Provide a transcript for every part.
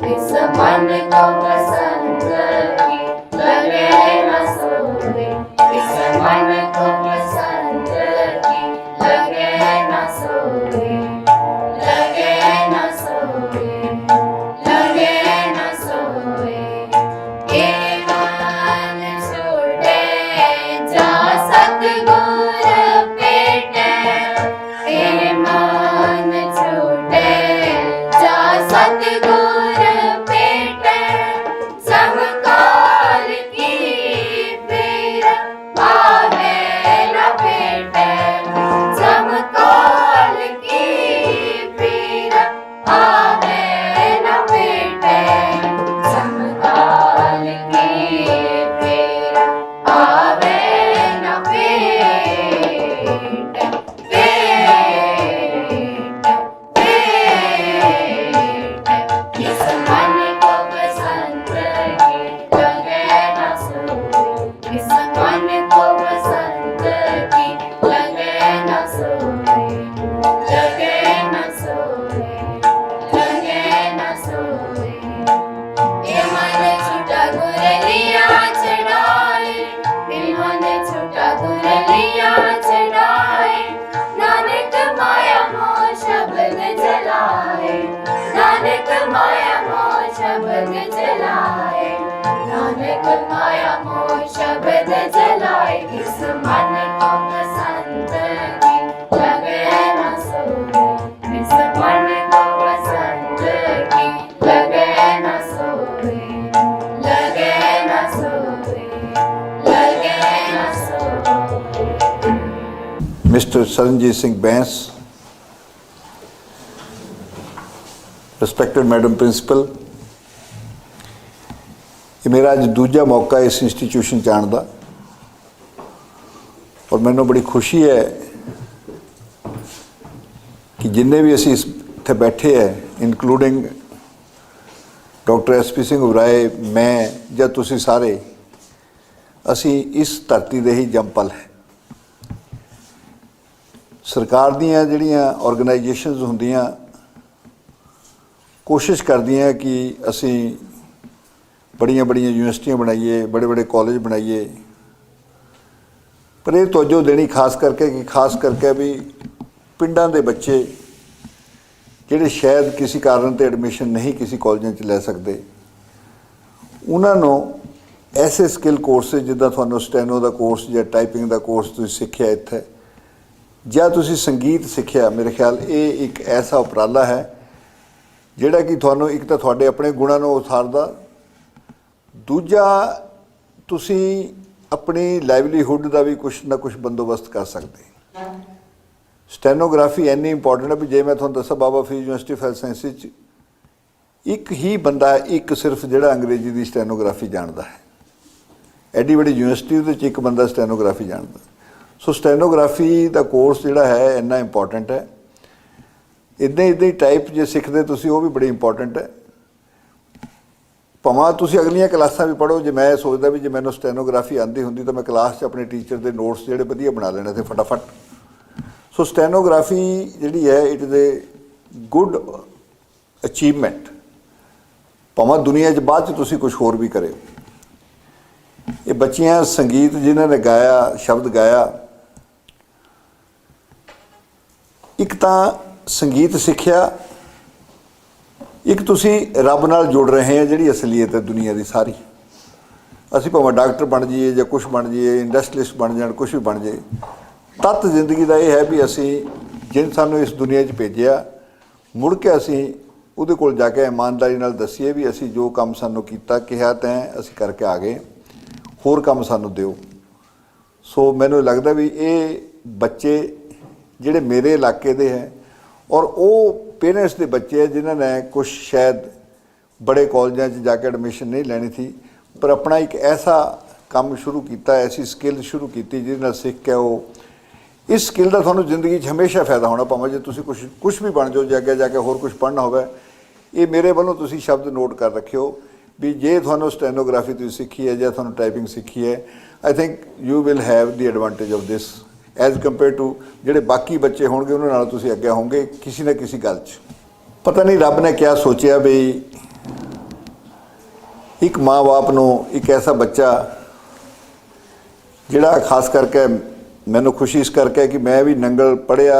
इस मन को पसंद की लगे न सोए, इस मन को पसंद की लगे न सोए, लगे न सोए, लगे न सोए। ये मन छूटे जा सतगुर पेटे, ये मन छूटे जा सतगुर पेटे, समकाल की पीर पावे न पेटे, समकाल की पीर पावे न पेटे, समकाल की पीर पावे न पेटे, इस मन को पसंद की लगे न सोए, इस मन को पसंद की लगे न सोए, लगे न सोए, लगे न सोए। ये मन छूटा गुरलिया चढ़ाए, इन्होंने छूटा गुरलिया चढ़ाए, नानक माया मोह शब्द जलाए, नानक माया मोह शब्द जलाए, नानक माया मोह शब्द जलाए। इस मन को पसंद की लगे न सोए, इस मन को पसंद की लगे न सोए, लगे न सोए, लगे न सोए। Mr. Saranjit Singh Bains, respected Madam Principal, ਇਹ ਮੇਰਾ ਅੱਜ ਦੂਜਾ ਮੌਕਾ ਇਸ ਇੰਸਟੀਟਿਊਸ਼ਨ 'ਚ ਆਉਣ ਦਾ ਔਰ ਮੈਨੂੰ ਬੜੀ ਖੁਸ਼ੀ ਹੈ ਕਿ ਜਿੰਨੇ ਵੀ ਅਸੀਂ ਇੱਥੇ ਬੈਠੇ ਹੈ including doctor SP. Singh Oberoi, ਮੈਂ ਜਾਂ ਤੁਸੀਂ ਸਾਰੇ, ਅਸੀਂ ਇਸ ਧਰਤੀ ਦੇ ਹੀ ਜੰਮਪਲ ਹੈ। ਸਰਕਾਰ ਦੀਆਂ ਜਿਹੜੀਆਂ ਆਰਗੇਨਾਈਜੇਸ਼ਨਸ ਹੁੰਦੀਆਂ ਕੋਸ਼ਿਸ਼ ਕਰਦੀਆਂ ਕਿ ਅਸੀਂ ਬੜੀਆਂ ਬੜੀਆਂ ਯੂਨੀਵਰਸਿਟੀਆਂ ਬਣਾਈਏ, ਬੜੇ ਬੜੇ ਕਾਲਜ ਬਣਾਈਏ, ਪਰ ਇਹ ਤਵੱਜੋ ਦੇਣੀ ਖਾਸ ਕਰਕੇ ਵੀ ਪਿੰਡਾਂ ਦੇ ਬੱਚੇ ਜਿਹੜੇ ਸ਼ਾਇਦ ਕਿਸੇ ਕਾਰਨ ਤੇ ਐਡਮਿਸ਼ਨ ਨਹੀਂ ਕਿਸੇ ਕਾਲਜਾਂ 'ਚ ਲੈ ਸਕਦੇ, ਉਹਨਾਂ ਨੂੰ ਐਸੇ ਸਕਿੱਲ ਕੋਰਸਿਸ ਜਿੱਦਾਂ ਤੁਹਾਨੂੰ ਸਟੈਨੋ ਦਾ ਕੋਰਸ ਜਾਂ ਟਾਈਪਿੰਗ ਦਾ ਕੋਰਸ ਤੁਸੀਂ ਸਿੱਖਿਆ ਇੱਥੇ, ਜਾਂ ਤੁਸੀਂ ਸੰਗੀਤ ਸਿੱਖਿਆ, ਮੇਰੇ ਖਿਆਲ ਇਹ ਇੱਕ ਐਸਾ ਉਪਰਾਲਾ ਹੈ ਜਿਹੜਾ ਕਿ ਤੁਹਾਨੂੰ ਇੱਕ ਤਾਂ ਤੁਹਾਡੇ ਆਪਣੇ ਗੁਣਾਂ ਨੂੰ ਉਸਾਰਦਾ, ਦੂਜਾ ਤੁਸੀਂ ਆਪਣੀ ਲਾਈਵਲੀਹੁੱਡ ਦਾ ਵੀ ਕੁਛ ਨਾ ਕੁਛ ਬੰਦੋਬਸਤ ਕਰ ਸਕਦੇ। ਸਟੈਨੋਗ੍ਰਾਫੀ ਇੰਨੀ ਇੰਪੋਰਟੈਂਟ ਹੈ ਵੀ ਜੇ ਮੈਂ ਤੁਹਾਨੂੰ ਦੱਸਾਂ Baba Farid university of health sciences 'ਚ ਇੱਕ ਹੀ ਬੰਦਾ, ਇੱਕ ਸਿਰਫ ਜਿਹੜਾ ਅੰਗਰੇਜ਼ੀ ਦੀ ਸਟੈਨੋਗ੍ਰਾਫੀ ਜਾਣਦਾ ਹੈ, ਐਡੀ ਵੱਡੀ ਯੂਨੀਵਰਸਿਟੀ ਦੇ ਵਿੱਚ ਇੱਕ ਬੰਦਾ ਸਟੈਨੋਗ੍ਰਾਫੀ ਜਾਣਦਾ। ਸੋ ਸਟੈਨੋਗ੍ਰਾਫੀ ਦਾ ਕੋਰਸ ਜਿਹੜਾ ਹੈ ਇੰਨਾ ਇੰਪੋਰਟੈਂਟ ਹੈ। ਇੱਦਾਂ ਹੀ ਟਾਈਪ ਜੇ ਸਿੱਖਦੇ ਤੁਸੀਂ, ਉਹ ਵੀ ਬੜੀ ਇੰਪੋਰਟੈਂਟ ਹੈ। ਭਾਵੇਂ ਤੁਸੀਂ ਅਗਲੀਆਂ ਕਲਾਸਾਂ ਵੀ ਪੜ੍ਹੋ, ਜੇ ਮੈਂ ਸੋਚਦਾ ਵੀ ਜੇ ਮੈਨੂੰ ਸਟੈਨੋਗ੍ਰਾਫੀ ਆਉਂਦੀ ਹੁੰਦੀ ਤਾਂ ਮੈਂ ਕਲਾਸ 'ਚ ਆਪਣੇ ਟੀਚਰ ਦੇ ਨੋਟਸ ਜਿਹੜੇ ਵਧੀਆ ਬਣਾ ਲੈਣੇ ਤੇ ਫਟਾਫਟ। ਸੋ ਸਟੈਨੋਗ੍ਰਾਫੀ ਜਿਹੜੀ ਹੈ it is a good achievement, ਭਾਵੇਂ ਦੁਨੀਆ 'ਚ ਬਾਅਦ 'ਚ ਤੁਸੀਂ ਕੁਛ ਹੋਰ ਵੀ ਕਰੇ। ਇਹ ਬੱਚੀਆਂ ਸੰਗੀਤ ਜਿਨ੍ਹਾਂ ਨੇ ਗਾਇਆ, ਸ਼ਬਦ ਗਾਇਆ, ਇੱਕ ਤਾਂ ਸੰਗੀਤ ਸਿੱਖਿਆ, ਇੱਕ ਤੁਸੀਂ ਰੱਬ ਨਾਲ ਜੁੜ ਰਹੇ ਆ, ਜਿਹੜੀ ਅਸਲੀਅਤ ਹੈ ਦੁਨੀਆ ਦੀ ਸਾਰੀ। ਅਸੀਂ ਭਾਵੇਂ ਡਾਕਟਰ ਬਣ ਜਾਈਏ ਜਾਂ ਕੁਛ ਬਣ ਜਾਈਏ, ਇੰਡਸਟਰੀਲਿਸਟ ਬਣ ਜਾਣ, ਕੁਛ ਵੀ ਬਣ ਜਾਏ, ਤੱਤ ਜ਼ਿੰਦਗੀ ਦਾ ਇਹ ਹੈ ਵੀ ਅਸੀਂ ਜਿਨ ਸਾਨੂੰ ਇਸ ਦੁਨੀਆ 'ਚ ਭੇਜਿਆ, ਮੁੜ ਕੇ ਅਸੀਂ ਉਹਦੇ ਕੋਲ ਜਾ ਕੇ ਇਮਾਨਦਾਰੀ ਨਾਲ ਦੱਸੀਏ ਵੀ ਅਸੀਂ ਜੋ ਕੰਮ ਸਾਨੂੰ ਕੀਤਾ, ਕਿਹਾ ਤੈਂ, ਅਸੀਂ ਕਰਕੇ ਆ ਗਏ, ਹੋਰ ਕੰਮ ਸਾਨੂੰ ਦਿਓ। ਸੋ ਮੈਨੂੰ ਲੱਗਦਾ ਵੀ ਇਹ ਬੱਚੇ ਜਿਹੜੇ ਮੇਰੇ ਇਲਾਕੇ ਦੇ ਹੈ ਔਰ ਉਹ ਪੇਰੈਂਟਸ ਦੇ ਬੱਚੇ ਹੈ ਜਿਨ੍ਹਾਂ ਨੇ ਕੁਛ ਸ਼ਾਇਦ ਬੜੇ ਕਾਲਜਾਂ 'ਚ ਜਾ ਕੇ ਐਡਮਿਸ਼ਨ ਨਹੀਂ ਲੈਣੀ ਸੀ, ਪਰ ਆਪਣਾ ਇੱਕ ਐਸਾ ਕੰਮ ਸ਼ੁਰੂ ਕੀਤਾ, ਐਸੀ ਸਕਿੱਲ ਸ਼ੁਰੂ ਕੀਤੀ ਜਿਹਦੇ ਨਾਲ ਸਿੱਖ ਕੇ ਉਹ ਇਸ ਸਕਿੱਲ ਦਾ ਤੁਹਾਨੂੰ ਜ਼ਿੰਦਗੀ 'ਚ ਹਮੇਸ਼ਾ ਫਾਇਦਾ ਹੋਣਾ, ਭਾਵੇਂ ਜੇ ਤੁਸੀਂ ਕੁਛ ਵੀ ਬਣ ਜਾਓ, ਜੇ ਅੱਗੇ ਜਾ ਕੇ ਹੋਰ ਕੁਛ ਪੜ੍ਹਨਾ ਹੋਵੇ। ਇਹ ਮੇਰੇ ਵੱਲੋਂ ਤੁਸੀਂ ਸ਼ਬਦ ਨੋਟ ਕਰ ਰੱਖਿਓ ਵੀ ਜੇ ਤੁਹਾਨੂੰ ਸਟੈਨੋਗ੍ਰਾਫੀ ਤੁਸੀਂ ਸਿੱਖੀ ਹੈ ਜਾਂ ਤੁਹਾਨੂੰ ਟਾਈਪਿੰਗ ਸਿੱਖੀ ਹੈ, I think you will have the advantage of this as compare to ਜਿਹੜੇ ਬਾਕੀ ਬੱਚੇ ਹੋਣਗੇ, ਉਹਨਾਂ ਨਾਲ ਤੁਸੀਂ ਅੱਗੇ ਹੋਵੋਗੇ ਕਿਸੇ ਨਾ ਕਿਸੇ ਗੱਲ 'ਚ। ਪਤਾ ਨਹੀਂ ਰੱਬ ਨੇ ਕਿਆ ਸੋਚਿਆ ਵੀ एक माँ बाप ਨੂੰ एक ऐसा बच्चा ਜਿਹੜਾ खास करके मैनू खुशी इस करके कि मैं भी नंगल पढ़िया,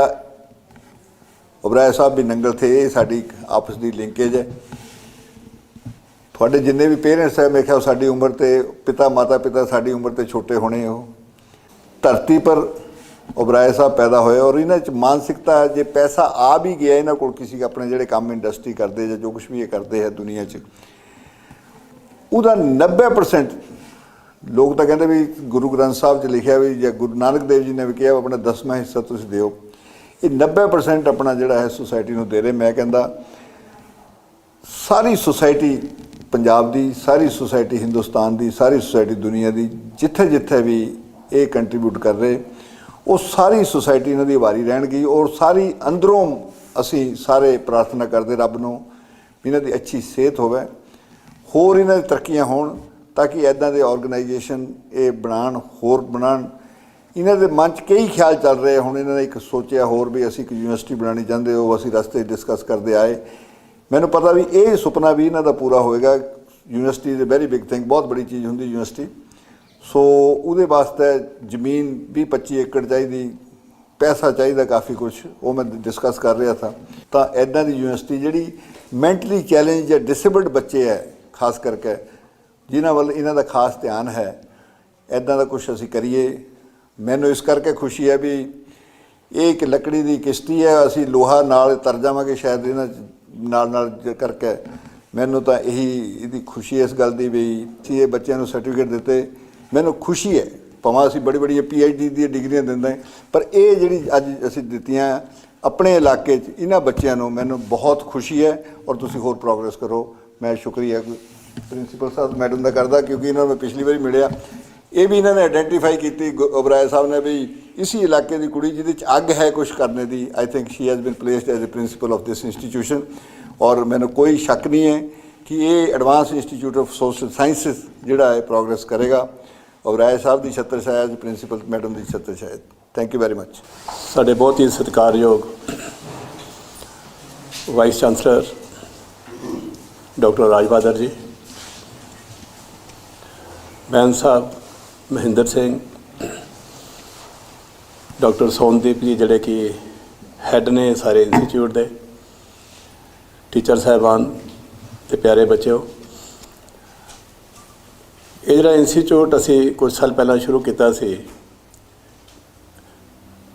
ओबराय साहब भी नंगल थे, ये साडी आपस की लिंकेज है। थोड़े जिन्ने भी पेरेंट्स है मेरे ख्याल साडी उम्र ते पिता माता पिता साडी उम्र ते छोटे होने हो। धरती पर ओबराय साहब पैदा होए और इन्हां च मानसिकता जे पैसा आ भी गया इन्हां कोल किसी अपने जिहड़े काम इंडस्ट्री करते या जो कुछ भी ये करते हैं दुनिया च, उहदा 90% लोग तो कहते भी गुरु ग्रंथ साहब च लिखिया भी या गुरु नानक देव जी ने भी कहा अपना 10वां हिस्सा तुसीं दिओ। ये 90% अपना जिहड़ा है सोसाइटी नूं दे रहे। मैं कहंदा सारी सोसाइटी पंजाब दी, सारी सोसाइटी हिंदुस्तान दी, सारी सोसाइटी दुनिया दी जिथे जिथे भी ये कंट्रीब्यूट कर रहे वो सारी सोसाइटी इन्हां दी वारी रहणगी और सारी अंदरों असी सारे प्रार्थना करते रब नूं इन्हां दी अच्छी सेहत होवे, होर इन्हां दी तरक्कियां होण ताकि इदां दे ऑर्गेनाइजेशन ये बनाण होर बनाण। इन्हां दे मन च कई ख्याल चल रहे हुण इन्हां ने एक सोचिया होर भी असी एक यूनिवर्सिटी बनानी चाहते हो, असी रस्ते डिस्कस करते आए। मैनूं पता भी ये सुपना भी इन्हां दा पूरा होएगा। University is a very big thing, बहुत बड़ी चीज़ हुंदी यूनिवर्सिटी। सो उहदे वास्ते जमीन 20-25 एकड़ चाहिदी, पैसा चाहिए काफ़ी कुछ, वो मैं डिस्कस कर रहा था। तो इदां दी यूनिवर्सिटी जिहड़ी मैंटली चैलेंज या डिसेबल्ड बच्चे है खास करके जिन्हां वल इन्हां दा खास ध्यान है, इदां दा कुछ असी करिए। मैनूं इस करके खुशी है भी ये एक लकड़ी की किश्ती है, असी लोहा नाल तर जावांगे शायद इन्हां नाल करके। मैनूं तो यही इहदी खुशी है इस गल दी भी ये बच्चों को सर्टिफिकेट दिते, मैनूं खुशी है। भावें असी बड़ी बड़ी PhD दी डिग्रियां दिंदे पर ये जिहड़ी अज असी दित्तियां अपने इलाके च इन्हां बच्चों को मैनूं बहुत खुशी है और तुसीं होर प्रोग्रेस करो। मैं शुक्रिया प्रिंसीपल साहब मैडम का करदा क्योंकि इन्होंने मैं पिछली बार मिलिया, ये भी इन्होंने आइडेंटिफाई की ओबराय साहब ने भी इसी इलाके की कुड़ी जिहदे च अग है कुछ करने की। I think she has been placed as a principal of this institution और मैंने कोई शक नहीं है कि ये advance institute of social sciences जिहड़ा है प्रोग्रेस करेगा। ओबराय साहब की छत्रछाया प्रिंसीपल मैडम की छत्रछाया। Thank you very much. साडे बहुत ही सत्कारयोग vice chancellor doctor Raj Bahadur ji, ban साहब, महेंद्र सिंह, डॉक्टर सोनदीप जी जिहड़े कि हैड ने सारे इंस्टीट्यूट दे, टीचर साहबान ते प्यारे बच्चों, ये जिहड़ा इंस्टीट्यूट असी कुछ साल पहला शुरू किया सी,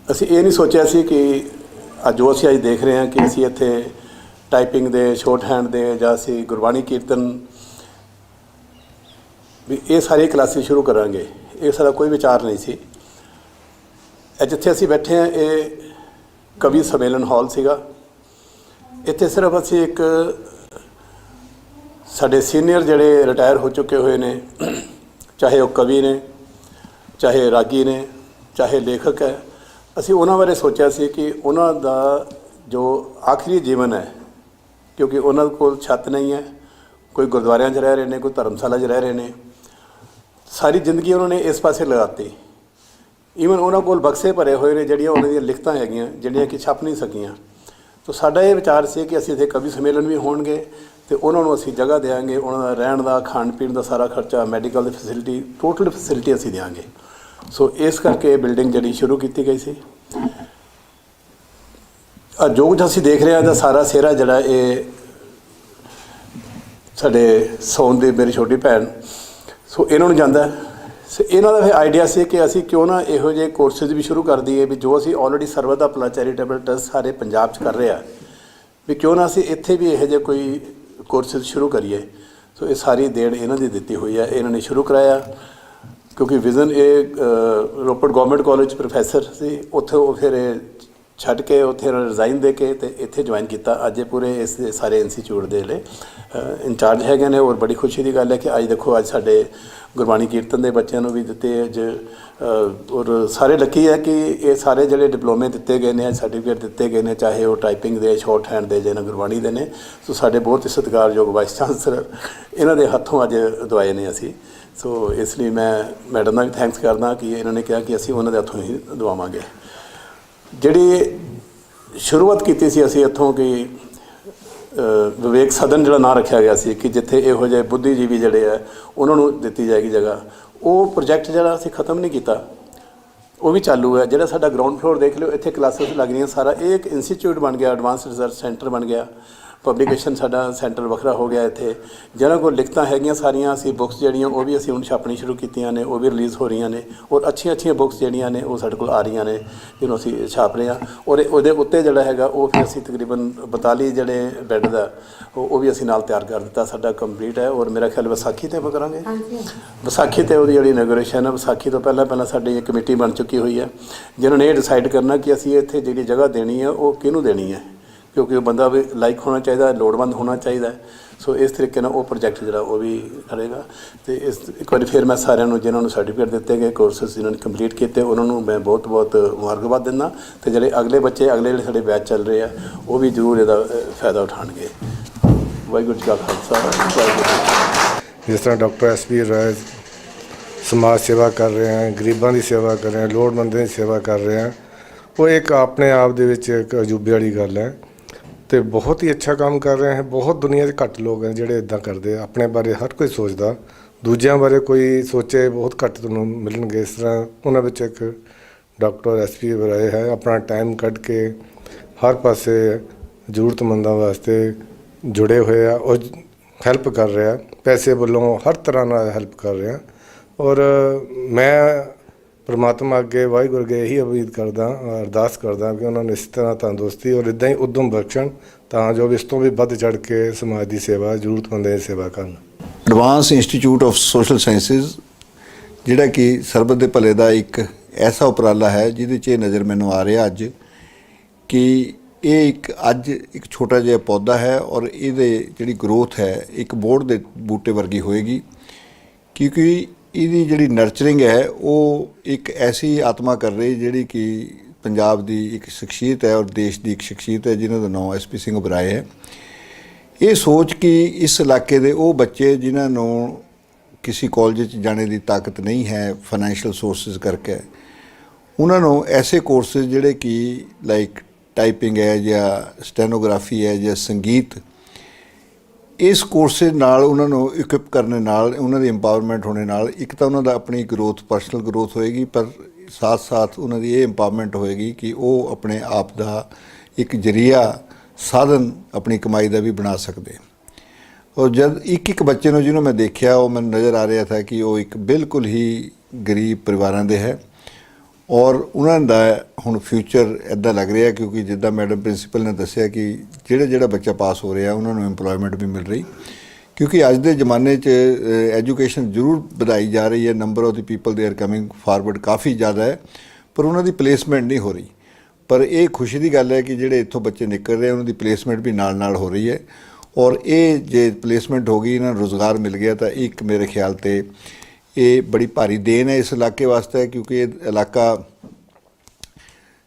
असी ये नहीं सोचा सी कि जो असी अज देख रहे हैं कि असी इत्थे टाइपिंग दे, शॉर्ट हैंड दे जां असी गुरबाणी कीर्तन भी ये सारी क्लासेस शुरू करांगे, ये सारा कोई विचार नहीं सी। जिथे असी बैठे हैं ये कवि सम्मेलन हॉल सीगा। इत्थे सिर्फ असी एक साडे सीनियर जिहड़े रिटायर हो चुके हुए ने, चाहे वो कवि ने, चाहे रागी ने, चाहे लेखक है, असी उन्हां बारे सोचा सी कि उन्हां दा जो आखिरी जीवन है, क्योंकि उन्हां कोल छत नहीं है, कोई गुरुद्वारियां च रह रहे हैं, कोई धर्मशाला च रह रहे हैं, सारी जिंदगी उन्होंने इस पासे लगाती। ईवन उन्होंने कोल बक्से भरे हुए ने जिहड़ियां उन्हां दीयां लिखतां हैगियां जिहड़ियां कि छप नहीं सकियां। तो साडा ये विचार से कि असीं इत्थे कवि सम्मेलन भी होणगे तो उन्होंने असीं जगह देंगे, उन्होंने रहण दा खाण पीण का सारा खर्चा, मैडिकल की फैसिलिटी, टोटल फैसिलिटी असीं देंगे। सो इस करके बिल्डिंग जिहड़ी शुरू की गई सी। जो कुछ असीं देख रहे हैं तो सारा सेहरा जिहड़ा ये साडे सौन दी मेरी छोटी भैन सो इन्होंने जाता है। सो इन्हों का फिर आइडिया से कि असी क्यों ना इहो जे कोर्सिज भी शुरू कर दईए भी जो असी ऑलरेडी सर्व दा भला चैरिटेबल ट्रस्ट सारे पंजाब च कर रहे हैं भी क्यों ना असी इत्थे भी इहो जे कोई कोर्सिज शुरू करिए। सो ये सारी देन इन्हों की दी हुई है, इन्होंने शुरू कराया क्योंकि विजन ये रोपड़ गवर्नमेंट कॉलेज प्रोफैसर से उत्थे फिर छड्ड के उत्थे रिजाइन दे के ते इत्थे ज्वाइन किया। अज पूरे इस सारे इंस्टीट्यूट के लिए इंचार्ज है ने और बड़ी खुशी की गल है कि अज देखो अज साडे गुरबाणी कीर्तन के बच्चों भी दिते अज और सारे लकी है कि ये सारे जिहड़े डिप्लोमे दिते गए हैं, सर्टिफिकेट दिते गए हैं, चाहे वो टाइपिंग दे, शॉर्ट हैंड दे जां गुरबाणी दे ने। सो साडे बहुत ही सत्कारयोग वाइस चांसलर इन्हां दे हत्थों अज दवाए ने असी। सो इसलिए मैं मैडम का भी थैंक्स करदा कि इन्होंने कहा कि असी उन्हां दे हत्थों ही दवावांगे। जिहड़ी शुरुआत की सी असी इत्थों कि ਵਿਵੇਕ ਸਦਨ ਜਿਹੜਾ ਨਾਂ ਰੱਖਿਆ ਗਿਆ ਸੀ ਕਿ ਜਿੱਥੇ ਇਹੋ ਜਿਹੇ ਬੁੱਧੀਜੀਵੀ ਜਿਹੜੇ ਆ ਉਹਨਾਂ ਨੂੰ ਦਿੱਤੀ ਜਾਏਗੀ ਜਗ੍ਹਾ, ਉਹ ਪ੍ਰੋਜੈਕਟ ਜਿਹੜਾ ਅਸੀਂ ਖਤਮ ਨਹੀਂ ਕੀਤਾ, ਉਹ ਵੀ ਚਾਲੂ ਹੈ। ਜਿਹੜਾ ਸਾਡਾ ਗਰਾਊਂਡ ਫਲੋਰ ਦੇਖ ਲਿਓ, ਇੱਥੇ ਕਲਾਸਿਸ ਲੱਗ ਰਹੀਆਂ, ਸਾਰਾ ਇਹ ਇੱਕ ਇੰਸਟੀਚਿਊਟ ਬਣ ਗਿਆ, ਐਡਵਾਂਸ ਰਿਸਰਚ ਸੈਂਟਰ ਬਣ ਗਿਆ, ਪਬਲੀਕੇਸ਼ਨ ਸਾਡਾ ਸੈਂਟਰ ਵੱਖਰਾ ਹੋ ਗਿਆ ਇੱਥੇ। ਜਿਹਨਾਂ ਕੋਲ ਲਿਖਤਾਂ ਹੈਗੀਆਂ ਸਾਰੀਆਂ, ਅਸੀਂ ਬੁੱਕਸ ਜਿਹੜੀਆਂ ਉਹ ਵੀ ਅਸੀਂ ਹੁਣ ਛਾਪਣੀ ਸ਼ੁਰੂ ਕੀਤੀਆਂ ਨੇ, ਉਹ ਵੀ ਰਿਲੀਜ਼ ਹੋ ਰਹੀਆਂ ਨੇ, ਔਰ ਅੱਛੀਆਂ ਬੁੱਕਸ ਜਿਹੜੀਆਂ ਨੇ ਉਹ ਸਾਡੇ ਕੋਲ ਆ ਰਹੀਆਂ ਨੇ, ਜਿਹਨੂੰ ਅਸੀਂ ਛਾਪ ਰਹੇ ਹਾਂ। ਔਰ ਉਹਦੇ ਉੱਤੇ ਜਿਹੜਾ ਹੈਗਾ ਉਹ ਫਿਰ ਅਸੀਂ ਤਕਰੀਬਨ 42 ਜਿਹੜੇ ਬੈੱਡ ਦਾ ਉਹ ਵੀ ਅਸੀਂ ਨਾਲ ਤਿਆਰ ਕਰ ਦਿੱਤਾ, ਸਾਡਾ ਕੰਪਲੀਟ ਹੈ। ਔਰ ਮੇਰਾ ਖਿਆਲ ਵਿਸਾਖੀ 'ਤੇ ਆਪਾਂ ਕਰਾਂਗੇ, ਵਿਸਾਖੀ 'ਤੇ ਉਹਦੀ ਜਿਹੜੀ ਇਨੋਗ੍ਰੇਸ਼ਨ ਹੈ, ਵਿਸਾਖੀ ਤੋਂ ਪਹਿਲਾਂ ਸਾਡੀ ਇੱਕ ਕਮੇਟੀ ਬਣ ਚੁੱਕੀ ਹੋਈ ਹੈ, ਜਿਨ੍ਹਾਂ ਨੇ ਇਹ ਡਿਸਾਈਡ ਕਰਨਾ ਕਿ ਅਸੀਂ ਇੱਥੇ ਜਿਹੜੀ ਜਗ੍ਹਾ ਦੇਣੀ ਹੈ ਉਹ ਕਿਹਨੂੰ ਦੇਣੀ ਹੈ, ਕਿਉਂਕਿ ਉਹ ਬੰਦਾ ਵੀ ਲਾਇਕ ਹੋਣਾ ਚਾਹੀਦਾ, ਲੋੜਵੰਦ ਹੋਣਾ ਚਾਹੀਦਾ। ਸੋ ਇਸ ਤਰੀਕੇ ਨਾਲ ਉਹ ਪ੍ਰੋਜੈਕਟ ਜਿਹੜਾ ਉਹ ਵੀ ਕਰੇਗਾ। ਅਤੇ ਇੱਕ ਵਾਰੀ ਫਿਰ ਮੈਂ ਸਾਰਿਆਂ ਨੂੰ ਜਿਨ੍ਹਾਂ ਨੂੰ ਸਰਟੀਫਿਕੇਟ ਦਿੱਤੇ ਗਏ, ਕੋਰਸਿਸ ਜਿਨ੍ਹਾਂ ਨੇ ਕੰਪਲੀਟ ਕੀਤੇ, ਉਹਨਾਂ ਨੂੰ ਮੈਂ ਬਹੁਤ ਮੁਬਾਰਕਬਾਦ ਦਿੰਦਾ। ਅਤੇ ਜਿਹੜੇ ਅਗਲੇ ਬੱਚੇ, ਅਗਲੇ ਜਿਹੜੇ ਸਾਡੇ ਬੈਚ ਚੱਲ ਰਹੇ ਆ, ਉਹ ਵੀ ਜ਼ਰੂਰ ਇਹਦਾ ਫਾਇਦਾ ਉਠਾਉਣਗੇ। ਵਾਹਿਗੁਰੂ ਜੀ ਕਾ ਖਾਲਸਾ, ਵਾਹਿਗੁਰੂ ਜੀ। ਜਿਸ ਤਰ੍ਹਾਂ ਡਾਕਟਰ SP ਰਾਏ ਸਮਾਜ ਸੇਵਾ ਕਰ ਰਹੇ ਹਨ, ਗਰੀਬਾਂ ਦੀ ਸੇਵਾ ਕਰ ਰਹੇ ਹਨ, ਲੋੜਵੰਦਾਂ ਦੀ ਸੇਵਾ ਕਰ ਰਹੇ ਹਨ, ਉਹ ਇੱਕ ਆਪਣੇ ਆਪ ਦੇ ਵਿੱਚ ਇੱਕ ਅਜੂਬੇ ਵਾਲੀ ਗੱਲ ਹੈ ਅਤੇ ਬਹੁਤ ਹੀ ਅੱਛਾ ਕੰਮ ਕਰ ਰਹੇ ਹਨ। ਬਹੁਤ ਦੁਨੀਆ 'ਚ ਘੱਟ ਲੋਕ ਹਨ ਜਿਹੜੇ ਇੱਦਾਂ ਕਰਦੇ ਆ। ਆਪਣੇ ਬਾਰੇ ਹਰ ਕੋਈ ਸੋਚਦਾ, ਦੂਜਿਆਂ ਬਾਰੇ ਕੋਈ ਸੋਚੇ ਬਹੁਤ ਘੱਟ ਤੁਹਾਨੂੰ ਮਿਲਣਗੇ। ਇਸ ਤਰ੍ਹਾਂ ਉਹਨਾਂ ਵਿੱਚ ਇੱਕ ਡਾਕਟਰ SP ਰਾਏ ਹੈ, ਆਪਣਾ ਟਾਈਮ ਕੱਢ ਕੇ ਹਰ ਪਾਸੇ ਜ਼ਰੂਰਤਮੰਦਾਂ ਵਾਸਤੇ ਜੁੜੇ ਹੋਏ ਆ, ਉਹ ਹੈਲਪ ਕਰ ਰਿਹਾ, ਪੈਸੇ ਵੱਲੋਂ ਹਰ ਤਰ੍ਹਾਂ ਨਾਲ ਹੈਲਪ ਕਰ ਰਿਹਾ। ਔਰ ਮੈਂ ਪਰਮਾਤਮਾ ਅੱਗੇ, ਵਾਹਿਗੁਰੂ ਅੱਗੇ ਇਹੀ ਉਮੀਦ ਕਰਦਾ, ਅਰਦਾਸ ਕਰਦਾ ਕਿ ਉਹਨਾਂ ਨੂੰ ਇਸ ਤਰ੍ਹਾਂ ਤੰਦਰੁਸਤੀ ਔਰ ਇੱਦਾਂ ਹੀ ਉਦਮ ਬਖਸ਼ਣ, ਤਾਂ ਜੋ ਇਸ ਤੋਂ ਵੀ ਵੱਧ ਚੜ੍ਹ ਕੇ ਸਮਾਜ ਦੀ ਸੇਵਾ, ਜ਼ਰੂਰਤਮੰਦਾਂ ਦੀ ਸੇਵਾ ਕਰਨ। Advance institute of social sciences ਜਿਹੜਾ ਕਿ ਸਰਬਤ ਦੇ ਭਲੇ ਦਾ ਇੱਕ ਐਸਾ ਉਪਰਾਲਾ ਹੈ, ਜਿਹਦੇ 'ਚ ਇਹ ਨਜ਼ਰ ਮੈਨੂੰ ਆ ਰਿਹਾ ਅੱਜ ਕਿ ਇਹ ਇੱਕ ਛੋਟਾ ਜਿਹਾ ਪੌਦਾ ਹੈ ਔਰ ਇਹਦੇ ਜਿਹੜੀ ਗਰੋਥ ਹੈ ਇੱਕ ਬੋਰਡ ਦੇ ਬੂਟੇ ਵਰਗੀ ਹੋਏਗੀ, ਕਿਉਂਕਿ ਇਹਦੀ ਜਿਹੜੀ ਨਰਚਰਿੰਗ ਹੈ ਉਹ ਇੱਕ ਐਸੀ ਆਤਮਾ ਕਰ ਰਹੀ ਜਿਹੜੀ ਕਿ ਪੰਜਾਬ ਦੀ ਇੱਕ ਸ਼ਖਸੀਅਤ ਹੈ ਔਰ ਦੇਸ਼ ਦੀ ਇੱਕ ਸ਼ਖਸੀਅਤ ਹੈ, ਜਿਨ੍ਹਾਂ ਦਾ ਨਾਮ SP ਸਿੰਘ ਉਬਰਾਏ ਹੈ। ਇਹ ਸੋਚ ਕਿ ਇਸ ਇਲਾਕੇ ਦੇ ਉਹ ਬੱਚੇ ਜਿਨ੍ਹਾਂ ਨੂੰ ਕਿਸੇ ਕਾਲਜ 'ਚ ਜਾਣੇ ਦੀ ਤਾਕਤ ਨਹੀਂ ਹੈ ਫਾਈਨੈਂਸ਼ੀਅਲ ਸੋਰਸਿਸ ਕਰਕੇ, ਉਹਨਾਂ ਨੂੰ ਐਸੇ ਕੋਰਸਿਸ ਜਿਹੜੇ ਕਿ ਲਾਈਕ ਟਾਈਪਿੰਗ ਹੈ ਜਾਂ ਸਟੈਨੋਗ੍ਰਾਫੀ ਹੈ ਜਾਂ ਸੰਗੀਤ, ਇਸ ਕੋਰਸਿਸ ਨਾਲ ਉਹਨਾਂ ਨੂੰ ਇਕੁਇਪ ਕਰਨ ਨਾਲ, ਉਹਨਾਂ ਦੀ ਇੰਪਾਵਰਮੈਂਟ ਹੋਣੇ ਨਾਲ ਇੱਕ ਤਾਂ ਉਹਨਾਂ ਦਾ ਆਪਣੀ ਗਰੋਥ, ਪਰਸਨਲ ਗਰੋਥ ਹੋਏਗੀ, ਪਰ ਸਾਥ ਉਹਨਾਂ ਦੀ ਇਹ ਇੰਪਾਵਰਮੈਂਟ ਹੋਏਗੀ ਕਿ ਉਹ ਆਪਣੇ ਆਪ ਦਾ ਇੱਕ ਜ਼ਰੀਆ, ਸਾਧਨ ਆਪਣੀ ਕਮਾਈ ਦਾ ਵੀ ਬਣਾ ਸਕਦੇ। ਔਰ ਜਦ ਇੱਕ ਬੱਚੇ ਨੂੰ ਜਿਹਨੂੰ ਮੈਂ ਦੇਖਿਆ, ਉਹ ਮੈਨੂੰ ਨਜ਼ਰ ਆ ਰਿਹਾ ਥਾ ਕਿ ਉਹ ਇੱਕ ਬਿਲਕੁਲ ਹੀ ਗਰੀਬ ਪਰਿਵਾਰਾਂ ਦੇ ਹੈ ਔਰ ਉਹਨਾਂ ਦਾ ਹੁਣ ਫਿਊਚਰ ਇੱਦਾਂ ਲੱਗ ਰਿਹਾ, ਕਿਉਂਕਿ ਜਿੱਦਾਂ ਮੈਡਮ ਪ੍ਰਿੰਸੀਪਲ ਨੇ ਦੱਸਿਆ ਕਿ ਜਿਹੜਾ ਬੱਚਾ ਪਾਸ ਹੋ ਰਿਹਾ ਉਹਨਾਂ ਨੂੰ ਇੰਪਲੋਇਮੈਂਟ ਵੀ ਮਿਲ ਰਹੀ, ਕਿਉਂਕਿ ਅੱਜ ਦੇ ਜ਼ਮਾਨੇ 'ਚ ਐਜੂਕੇਸ਼ਨ ਜ਼ਰੂਰ ਵਧਾਈ ਜਾ ਰਹੀ ਹੈ, number of the people they are coming forward ਕਾਫੀ ਜ਼ਿਆਦਾ ਹੈ, ਪਰ ਉਹਨਾਂ ਦੀ ਪਲੇਸਮੈਂਟ ਨਹੀਂ ਹੋ ਰਹੀ। ਪਰ ਇਹ ਖੁਸ਼ੀ ਦੀ ਗੱਲ ਹੈ ਕਿ ਜਿਹੜੇ ਇੱਥੋਂ ਬੱਚੇ ਨਿਕਲ ਰਹੇ ਉਹਨਾਂ ਦੀ ਪਲੇਸਮੈਂਟ ਵੀ ਨਾਲ ਹੋ ਰਹੀ ਹੈ ਔਰ ਇਹ ਜੇ ਪਲੇਸਮੈਂਟ ਹੋ ਗਈ, ਇਹਨਾਂ ਨੂੰ ਰੁਜ਼ਗਾਰ ਮਿਲ ਗਿਆ, ਤਾਂ ਇੱਕ ਮੇਰੇ ਖਿਆਲ 'ਤੇ ਇਹ ਬੜੀ ਭਾਰੀ ਦੇਣ ਹੈ ਇਸ ਇਲਾਕੇ ਵਾਸਤੇ, ਕਿਉਂਕਿ ਇਹ ਇਲਾਕਾ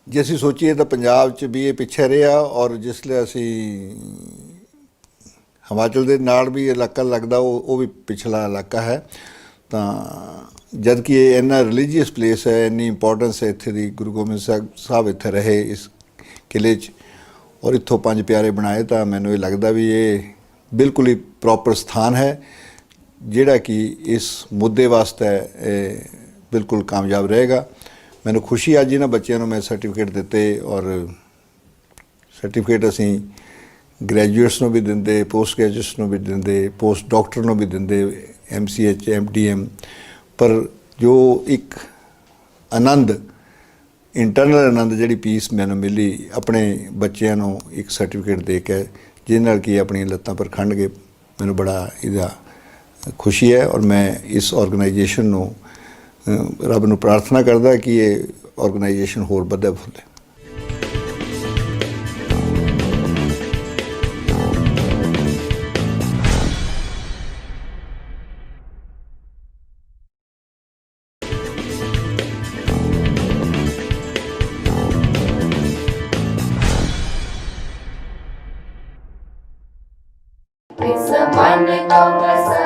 ਜੇ ਅਸੀਂ ਸੋਚੀਏ ਤਾਂ ਪੰਜਾਬ 'ਚ ਵੀ ਇਹ ਪਿੱਛੇ ਰਿਹਾ ਔਰ ਜਿਸ ਲਈ ਅਸੀਂ ਹਿਮਾਚਲ ਦੇ ਨਾਲ ਵੀ ਇਲਾਕਾ ਲੱਗਦਾ ਉਹ ਵੀ ਪਿਛਲਾ ਇਲਾਕਾ ਹੈ, ਤਾਂ ਜਦ ਕਿ ਇਹ ਇੰਨਾ ਰਿਲੀਜੀਅਸ ਪਲੇਸ ਹੈ, ਇੰਨੀ ਇੰਪੋਰਟੈਂਸ ਹੈ ਇੱਥੇ ਦੀ, ਗੁਰੂ ਗੋਬਿੰਦ ਸਾਹਿਬ ਇੱਥੇ ਰਹੇ ਇਸ ਕਿਲ੍ਹੇ 'ਚ ਔਰ ਇੱਥੋਂ 5 ਪਿਆਰੇ ਬਣਾਏ, ਤਾਂ ਮੈਨੂੰ ਇਹ ਲੱਗਦਾ ਵੀ ਇਹ ਬਿਲਕੁਲ ਹੀ ਪ੍ਰੋਪਰ ਸਥਾਨ ਹੈ ਜਿਹੜਾ ਕਿ ਇਸ ਮੁੱਦੇ ਵਾਸਤੇ ਬਿਲਕੁਲ ਕਾਮਯਾਬ ਰਹੇਗਾ। ਮੈਨੂੰ ਖੁਸ਼ੀ ਅੱਜ ਇਹਨਾਂ ਬੱਚਿਆਂ ਨੂੰ ਮੈਂ ਸਰਟੀਫਿਕੇਟ ਦਿੱਤੇ ਔਰ ਸਰਟੀਫਿਕੇਟ ਅਸੀਂ ਗ੍ਰੈਜੂਏਟਸ ਨੂੰ ਵੀ ਦਿੰਦੇ, ਪੋਸਟ ਗ੍ਰੈਜੂਏਟਸ ਨੂੰ ਵੀ ਦਿੰਦੇ, ਪੋਸਟ ਡਾਕਟਰ ਨੂੰ ਵੀ ਦਿੰਦੇ, MCH MDM, ਪਰ ਜੋ ਇੱਕ ਆਨੰਦ, ਇੰਟਰਨਲ ਆਨੰਦ, ਜਿਹੜੀ ਪੀਸ ਮੈਨੂੰ ਮਿਲੀ ਆਪਣੇ ਬੱਚਿਆਂ ਨੂੰ ਇੱਕ ਸਰਟੀਫਿਕੇਟ ਦੇ ਕੇ, ਜਿਹਦੇ ਨਾਲ ਕਿ ਆਪਣੀਆਂ ਲੱਤਾਂ ਪਰ ਖੜਨਗੇ, ਮੈਨੂੰ ਬੜਾ ਇਹਦਾ ਖੁਸ਼ੀ ਹੈ ਔਰ ਮੈਂ ਇਸ ਆਰਗੇਨਾਈਜੇਸ਼ਨ ਨੂੰ ਰੱਬ ਨੂੰ ਪ੍ਰਾਰਥਨਾ ਕਰਦਾ ਕਿ ਇਹ ਆਰਗੇਨਾਈਜੇਸ਼ਨ ਹੋਰ ਵਧੇ ਫੁੱਲੇ। इस मन को बसा